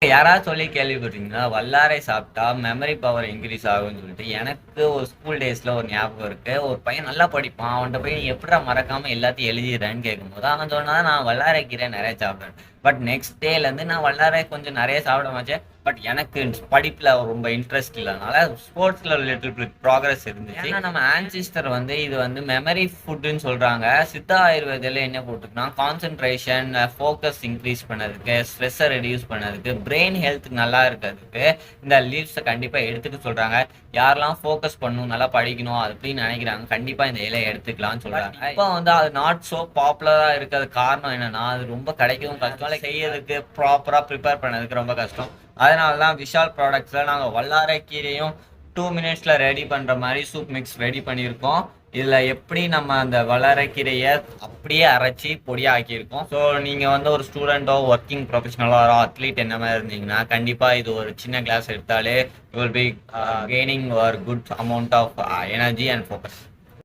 யாராவது சொல்லி கேள்விப்பட்டீங்களா? வல்லாரை சாப்பிட்டா மெமரி பவர் இன்கிரீஸ் ஆகும்ன்னு சொல்லிட்டு. எனக்கு ஒரு ஸ்கூல் டேஸ்ல ஒரு ஞாபகம் இருக்கு. ஒரு பையன் நல்லா படிப்பான். அவன்ட்ட போய் "நீ எப்புட்றா மறக்காம எல்லாத்தையும் எழுதிர்றன்னு?" கேட்கும்போது, அவன் சொன்னான், "நான் வல்லாரை கீரை நெறைய சாப்பிடுவேன்." பட் நெக்ஸ்ட் டேலேருந்து நான் வல்லாரை கொஞ்சம் நெறைய சாப்பிட ஆரம்பிச்சேன். பட் எனக்கு படிப்புல ரொம்ப இன்ட்ரெஸ்ட் இல்லனால, ஸ்போர்ட்ஸ்ல லிட்டில் பிட் ப்ராக்ரஸ் இருந்துச்சு. ஏன்னா நம்ம ஆன்சிஸ்டர் வந்து இது வந்து மெமரி ஃபுட்டுன்னு சொல்றாங்க. சித்தா ஆயுர்வேதால என்ன போட்டிருக்குன்னா, கான்சன்ட்ரேஷன், ஃபோக்கஸ் இன்க்ரீஸ் பண்ணதுக்கு, ஸ்ட்ரெஸ்ஸ ரெடியூஸ் பண்ணதுக்கு, பிரெயின் ஹெல்த்துக்கு நல்லா இருக்கிறதுக்கு இந்த லீவ்ஸ கண்டிப்பா எடுத்துக்க சொல்றாங்க. யாரெல்லாம் ஃபோக்கஸ் பண்ணணும், நல்லா படிக்கணும் அப்படின்னு நினைக்கிறாங்க, கண்டிப்பா இந்த இலைய எடுத்துக்கலாம்னு சொல்றாங்க. இப்போ வந்து அது நாட் சோ பாப்புலரா இருக்கிறது காரணம் என்னன்னா, அது ரொம்ப கிடைக்கவும் கஷ்டம். செய்யறதுக்கு ப்ராப்பரா ப்ரிப்பேர் பண்ணதுக்கு ரொம்ப கஷ்டம். அதனால தான் விஷால் ப்ராடக்ட்ஸ்ல நாங்க வல்லாரை கீரையும் 2 மினிட்ஸ்ல ரெடி பண்ற மாதிரி சூப் மிக்ஸ் ரெடி பண்ணியிருக்கோம். இதுல எப்படி நம்ம அந்த வல்லாரை கீரைய அப்படியே அரைச்சி பொடியா ஆக்கியிருக்கோம். ஸோ நீங்க வந்து ஒரு ஸ்டூடெண்டோ, ஒர்க்கிங் ப்ரொஃபஷனலோ, அத்லீட் என்ன மாதிரி இருந்தீங்கன்னா, கண்டிப்பா இது ஒரு சின்ன கிளாஸ் எடுத்தாலே யூ வில் பி கெய்னிங் ஒரு good amount of energy and focus.